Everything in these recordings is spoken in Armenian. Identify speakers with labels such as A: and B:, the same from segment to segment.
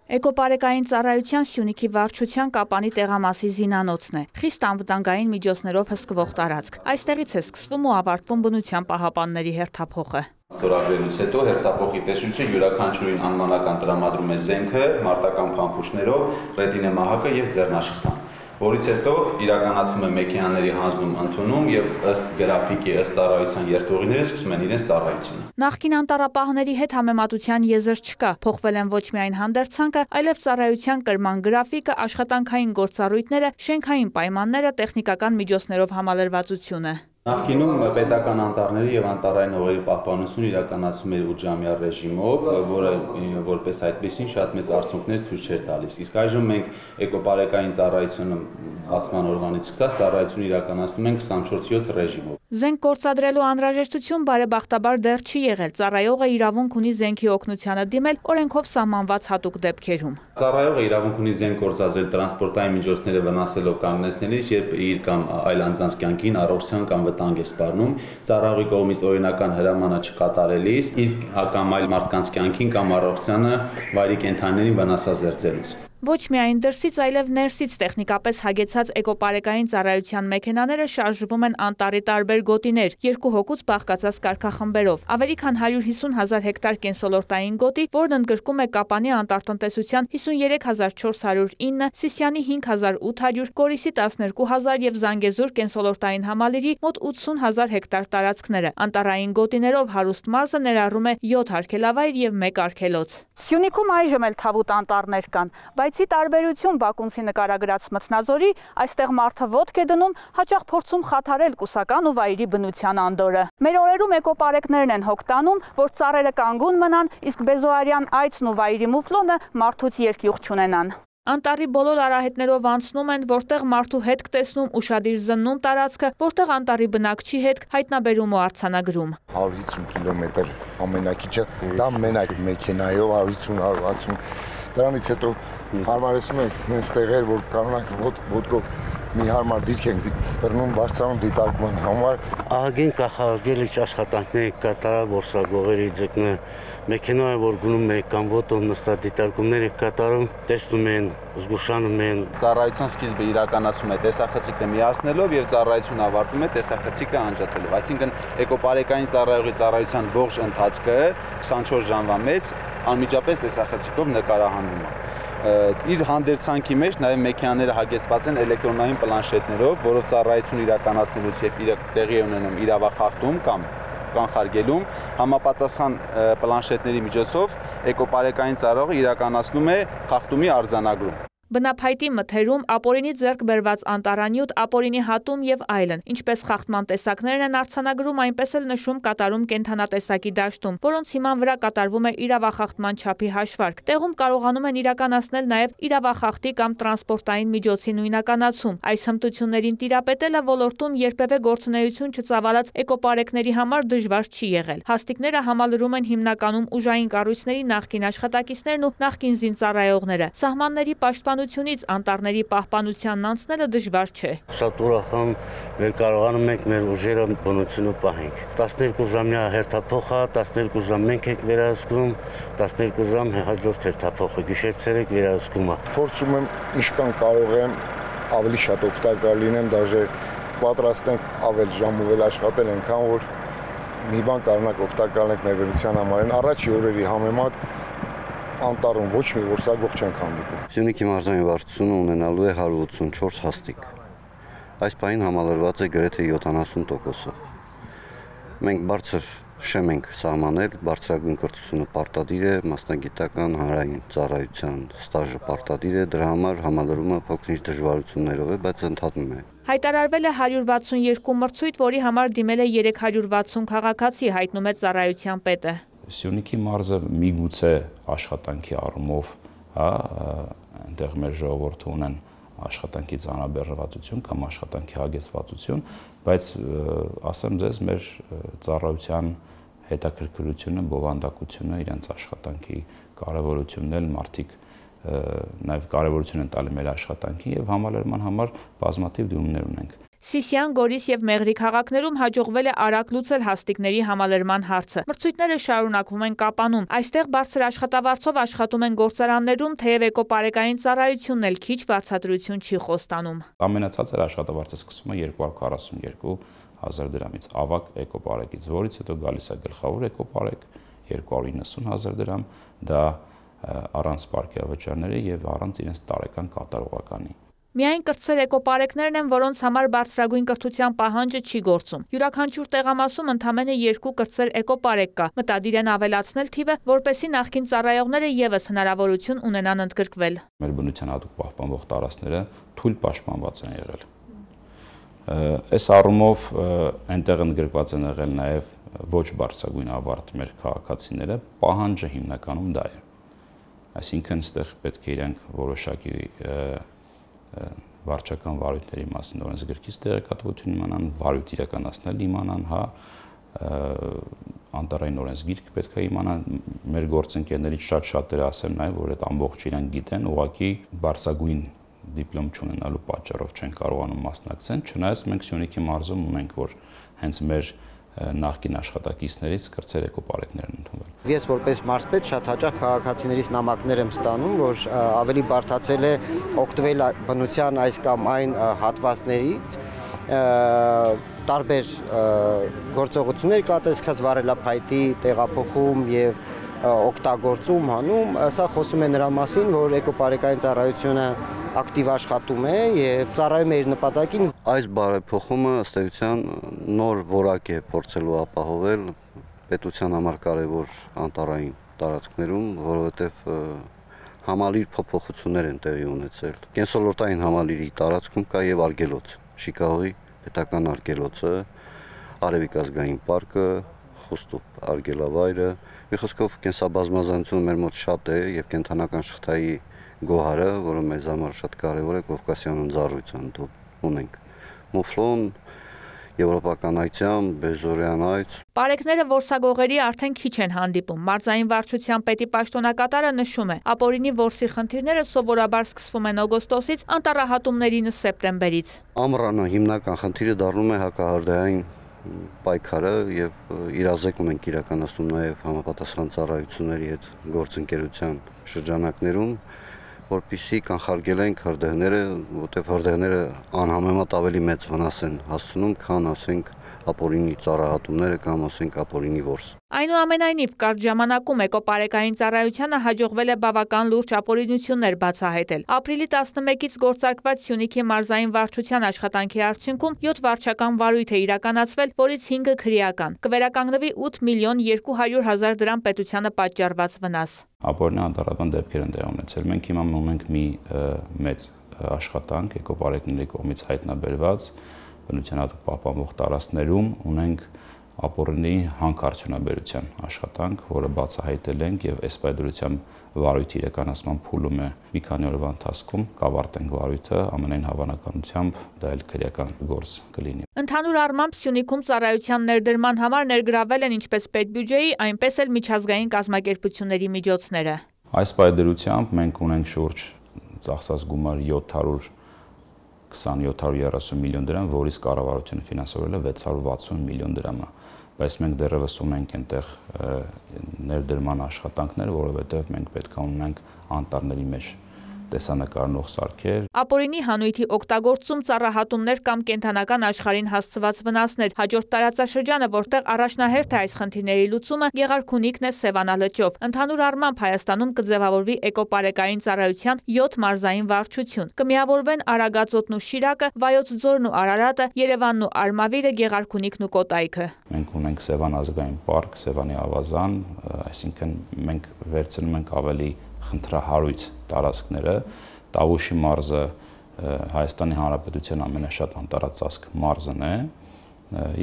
A: Էկոպարեկային ծառայության Սյունիքի վարչության Կապանի տեղամասի զինանոցն է։ Խիստ անվտանգային միջոցներով հսկվող տարածք։ Այստեղից է սկսվում ու ավարտվում բնության պահապանների հերթափոխը։
B: Ստորագրելուց հետո հերթափոխի տեսությունը յուրաքանչյուրին անվանական տրամադրում է զենքը, մարտական փամփուշտներով, ռետինե մահակը եւ ձեռնաշխտան, որից հետո իրականացվում է մեքենաների հանձնում ընդունում եւ ըստ գրաֆիկի, ըստ ծառայության երթուղիների սկսում են իրենց ծառայությունը։
A: Նախկին անտառապահների հետ համեմատության եզր չկա, փոխվել են ոչ միայն հանդերձանքը, այլև ծառայության կրման գրաֆիկը, աշխատանքային գործառույթները, շենքային պայմանները, տեխնիկական միջոցներով համալրվածությունը։
B: Նախկինում պետական անտառների եւ անտառային հողերի պահպանությունը իրականացվում էր 8-ժամյա ռեժիմով, որը որպես այդպեսին շատ մեծ արդյունքներ ցույց չէր տալիս։ Իսկ այժմ մենք էկոպարեկային ծառայությունը բացման օրվանից սկսած ծառայությունը իրականացնում ենք 24/7 ռեժիմով։
A: Զենք գործադրելու անհրաժեշտություն բարեբախտաբար դեռ չի եղել։ Ծառայողը իրավունք ունի զենքի օգնությանը դիմել օրենքով սահմանված հատուկ դեպքերում։
B: Ծառայողը իրավունք ունի զենք գործադրել տրանսպորտային միջոցները վնասելով կանգնեցնելիս, երբ իր կամ այլ անձանց կյանքին, առողջության կամ վտանգ է սպառնում, ծառայողի կողմից օրինական հրամանը չկատարելիս, իր կամ այլ մարդկանց կյանքին կամ առողջությանը վայրի կենդանիներին վնասազերծելուց։
A: Ոչ միայն դրսից, այլև ներսից տեխնիկապես հագեցած էկոպարեկային ծառայության մեքենաները շարժվում են անտառի տարբեր գոտիներ, 2 հոգուց բաղկացած կարգախմբերով։ Ավելի քան 150,000 հեկտար կենսոլորտային գոտի, որն ընդգրկում է Կապանի անտառտնտեսության 53,409, Սիսիանի 5,800, Կորիսի 12,000 եւ Զանգեզուր կենսոլորտային համալիրի մոտ 80,000 հեկտար տարածքները։ Անտառային գոտիներով հարուստ մարզը ներառում է 7 արգելավայր եւ 1 արգելոց։ Սյունիքում այժմ էլ թավուտ անտառներ կան, բայց ի տարբերություն Բաքունցի նկարագրած Մթնաձորի, այստեղ մարդը ոտք է դնում, հաճախ փորձում խաթարել կուսական ու վայրի բնության անդորը։ Մեր օրերում էկոպարեկներն են հոգ տանում, որ ծառերը կանգուն մնան, իսկ բեզոարյան այծն ու վայրի մուֆլոնը մարդուց երկյուղ չունենան։ Անտառի բոլոր արահետներով անցնում են, որտեղ մարդու հետք տեսնում, ուշադիր զննում տարածքը, որտեղ անտառի բնակչի հետք հայտնաբերում ու արձանագրում։
C: 150 կիլոմետր ամենակիչը, դա մենակ մեքենայով 150-160, դրանից հետո հարմարեցնում ենք հենց տեղեր, որ կարողանանք ոտքով մի հարմար դիրք ենք բռնում, բարձրանում դիտարկման համար։
D: Ահագին կախարդելի աշխատանքներ կատարել որսագողերի ձկնը, մեքենայով որ գնում է կամ ոտով նստած դիտարկումներ կատարում, տեսնում են, զգուշանում են։
B: Ծառայության սկիզբը իրականացում է տեսախցիկը միացնելով եւ ծառայությունը ավարտում է տեսախցիկը անջատելով։ Այսինքն էկոպարեկային ծառայողի ծառայության ողջ ընթացքը 24 ժամվա մեջ անմիջապես տեսախցիկով նկարահանվում է։ Իր հանդերձանքի մեջ նաև մեքենաները հագեցված են էլեկտրոնային պլանշետներով, որով ծառայություն իրականացնելուց եւ տեղի ունենում իրավախախտում կամ կանխարգելում, համապատասխան պլանշետների միջոցով էկոպարեկային ծառայողը իրականացնում է խախտումի արձանագրում։
A: Բնափայտի մթերում, ապօրինի ձեռք բերված անտառանյութ, ապօրինի հատում եւ այլն, ինչպես խախտման տեսակներն են արձանագրում, այնպես էլ նշում կատարում կենդանատեսակի դաշտում, որոնց հիման վրա կատարվում է իրավախախտման չափի հաշվարկ։ Տեղում կարողանում են իրականացնել նաեւ իրավախախտի կամ տրանսպորտային միջոցի նույնականացում։ Այս հմտություններին տիրապետելը ոլորտում երբևէ գործունեություն չծավալած էկոպարեկների համար դժվար չի եղել։ Հաստիկները համալրում են հիմնականում ուժային կառույցների նախկին աշխատակիցներն ու նախկին զինծառայողները։ Սահմանների պաշտպանությունից անտառների պահպանությանն անցնելը դժվար չէ։
D: Շատ ուրախ եմ, մեր կարողանում ենք մեր ուժերը բնությունը պահենք։ 12 ժամյա հերթափոխը, 12 ժամ մենք ենք վերահսկում, 12 ժամ հաջորդ հերթափոխը, գիշեր-ցերեկ վերահսկումը։
C: Փորձում եմ ինչքան կարող եմ ավելի շատ օգտակար լինեմ, դաժե պատրաստ ենք ավել ժամուվել աշխատել այնքան, որ մի բան կարողանանք օգտակար լինենք մեր բնության համար։ Առաջի օրերի համեմատ անտառում ոչ մի որսագող չենք հանդիպում։
D: Սյունիքի մարզային վարչությունը ունենալու է 184 հաստիկ։ Այս պահին համալրված է գրեթե 70%-ը։ Մենք բարձր շեմ ենք սահմանել, բարձրագույն կրթությունը պարտադիր է, մասնագիտական հանրային ծառայության ստաժը պարտադիր է, դրա համար համալրումը փոքր-ինչ դժվարություններով է, բայց ընդհատում է։
A: Հայտարարվել է 162 մրցույթ, որի համար դիմել է 360 քաղաքացի, հայտնում է ծառայության պետը։
E: Սյունիքի մարզը միգուցե աշխատանքի առումով, այնտեղ մեր ժողովուրդը ունեն աշխատանքի ծանրաբեռնվածություն կամ աշխատանքի հագեցվածություն, բայց ասեմ ձեզ, մեր ծառայության հետաքրքրությունը, բովանդակությունը, իրենց աշխատանքի կարևորությունն էլ մարդիկ նաև կարևորություն են տալի մեր աշխատանքին եւ համալրման համար բազմաթիվ դիմումներ ունենք։
A: Սիսիան, Գորիս եւ Մեղրի քաղաքներում հաջողվել է արագ լուծել հաստիկների համալրման հարցը։ Մրցույթները շարունակվում են Կապանում։ Այստեղ բարձր աշխատավարձով աշխատում են գործարաններում, թեև էկոպարեկային ծառայությունն էլ քիչ վարձատրություն չի խոստանում։
E: Ամենացածր աշխատավարձը սկսվում է 242,000 դրամից, ավագ էկոպարեկից, որից հետո գալիս է գլխավոր էկոպարեկ 290,000 դրամ, դա առանց պարկեավճարների եւ առանց իրենց տարեկան կատարողականի։
A: Միայն կրտսեր էկոպարեկներն են, որոնց համար բարձրագույն կրթության պահանջը չի գործում։ Յուրաքանչյուր տեղամասում ընդամենը 2 կրտսեր էկոպարեկ կա։ Մտադիր են ավելացնել թիվը, որպեսզի նախկին ծառայողները եւս հնարավորություն ունենան ընդգրկվել։
E: Մեր բնության հատուկ պահպանվող տարածքները թույլ պաշտպանված են եղել։ Այս առումով այնտեղ ընդգրկված են եղել նաեւ ոչ բարձրագույն ավարտ մեր քաղաքացիները, պահանջը հիմնականում դա է։ Այսինքն այստեղ պետք է իրանք որոշակի վարչական վարույթների մասին օրենսգրքից տեղեկատվություն իմանան, վարույթ իրականացնել իմանան, հա, անտարային օրենսգիրք պետք է իմանան, մեր գործընկերներից շատ-շատերը ասեմ նաև, որ այդ ամբողջ իրանք գիտեն, ուղղակի բարձրագույն դիպլոմ չունենալու պատճառով չեն կարողանում մասնակցել, չնայած մենք Սյունիքի մարզում ունենք, որ հենց մեր նախկին աշխատակիցներից կրտսեր էկոպարեկներ են ընդունվել։
F: Ես որպես մարզպետ շատ հաճախ քաղաքացիներից նամակներ եմ ստանում, որ ավելի բարդացել է օգտվել բնության այս կամ այն հատվածներից, տարբեր գործողություններ կատարել, սկսած վարելափայտի տեղափոխում եւ օգտագործում հանում, սա խոսում է նրա մասին, որ էկոպարեկային ծառայությունը ակտիվ աշխատում է եւ ծառայում է իր նպատակին։
D: Այս բարեփոխումը ըստ էության նոր որակ է փորձելու ապահովել պետության համար կարևոր անտառային տարածքներում, որովհետեւ համալիր փոփոխություններ են տեղի ունեցել։ Կենսոլորտային համալիրի տարածքում կա եւ արգելոց, Շիկահողի պետական արգելոցը, Արևիկ ազգային պարկը, Խուստուպ արգելավայրը, մի խոսքով կենսաբազմազանությունը մեր մոտ շատ է եւ կենթանական շղթայի գոհարը, որը մեզ համար շատ կարևոր է, Կովկասյան ընձառույցն ունենք։ Մուֆլոն, եվրոպական այցյան, Բեժորյան այց։
A: Պարեկները որսագողերի արդեն քիչ են հանդիպում։ Մարզային վարչության պետի պաշտոնակատարը նշում է, ապօրինի որսի խնդիրները սովորաբար սկսվում են օգոստոսից, անտառահատումներինը սեպտեմբերից։
D: Ամռանը հիմնական խնդիրը դառնում է հակահարդային պայքարը եւ իրազեկում ենք իրականացնում նաեւ համապատասխան ծառայությունների հետ գործընկերության շրջանակներում, որպեսզի կանխարգելենք հրդեհները, որտեղ հրդեհները անհամեմատ ավելի մեծ վնաս են հասցնում, քան ասենք ապօրինի ծառայությունները կամ ասենք ապօրինի որս։
A: Այնուամենայնիվ կարճ ժամանակում էկոպարեկային ծառայությանը հաջողվել է բավական լուրջ ապօրինություններ բացահայտել։ Ապրիլի 11-ից գործարկված Սյունիքի մարզային վարչության աշխատանքի արդյունքում 7 վարչական վարույթ է իրականացվել, որից 5-ը քրեական։ Կվերականգնվի 8.200.000 դրամ պետությանը պատճառված վնաս։
E: Ապօրինի անտառական դեպքեր են տեղի ունեցել։ Մենք հիմա ունենք մի մեծ աշխատանք էկոպարեկների կողմից հայտնաբերված բնության հատուկ պահպանվող տարածքներում ունենք ապօրինի հանքարդյունաբերության աշխատանք, որը բացահայտել ենք եւ այս պայմանությամբ վարույթի իրականացման փուլում է մի քանի օրվա ընթացքում կավարտենք վարույթը, ամենայն հավանականությամբ դա էլ քրեական գործ կլինի։
A: Ընդհանուր առմամբ Սյունիքում ծառայության ներդրման համար ներգրավել են ինչպես պետբյուջեի, այնպես էլ միջազգային կազմակերպությունների միջոցները։
E: Այս պայմանությամբ մենք ունենք շուրջ ծախսած գումար 730 միլիոն դրամ, որից կառավարությունը ֆինանսավորել է 660 միլիոն դրամը, բայց մենք դեռևս ունենք այնտեղ ներդրման աշխատանքներ, որովհետև մենք պետք է ունենանք անտառների մեջ տեսանկարնող սարքեր։
A: Ապօրինի հանույթի օգտագործում, ծառահատումներ կամ կենդանական աշխարհին հասցված վնասներ։ Հաջորդ տարածաշրջանը, որտեղ առաջնահերթ է այս խնդիրների լուծումը, Գեղարքունիքն է Սևանալճով։ Ընդհանուր առմամբ Հայաստանում կձևավորվի էկոպարեկային ծառայության 7 մարզային վարչություն։ Կմիավորվեն Արագածոտն ու Շիրակը, Վայոց ձորն ու Արարատը, Երևանն ու Արմավիրը, Գեղարքունիքն ու Կոտայքը։
E: Մենք ունենք Սևան ազգային պարկ, Սևանի ավազան, այսինքն մենք վերցնում ենք ավելի խնդրահարույց տարածքները, Տավուշի մարզը Հայաստանի Հանրապետության ամենաշատ անտառածածկ մարզն է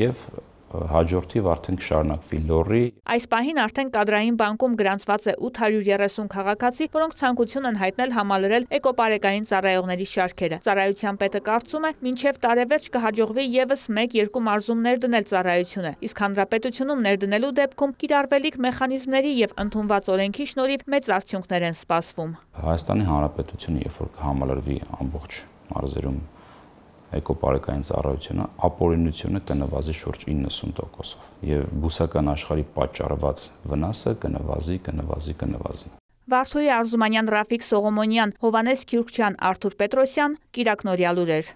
E: եւ հաջորդիվ արդեն կշարունակվի Լոռի։
A: Այս պահին արդեն կադրային բանկում գրանցված է 830 քաղաքացի, որոնք ցանկություն են հայտնել համալրել էկոպարեկային ծառայողների շարքերը։ Ծառայության պետը կարծում է, մինչև տարեվերջ կհաջողվի եւս 1-2 մարզում ներդնել ծառայությունը, իսկ հանրապետությունում ներդնելու դեպքում կիրառվելիք մեխանիզմների եւ ընդունված օրենքի շնորհիվ մեծ արդյունքներ են սպասվում։
E: Հայաստանի Հանրապետությունը երբ որ կհամալրվի ամբողջ մարզերում էկոպարեկային ծառայությունը ապօրինությունը կնվազի շուրջ 90%-ով եւ բուսական աշխարհի պատճառված վնասը կնվազի։
A: Վարդուհի Արզումանյան, Ռաֆիկ Սողոմոնյան, Հովանես Քյուրքչյան, Արթուր Պետրոսյան, Կիրակ Նորյալուրեր։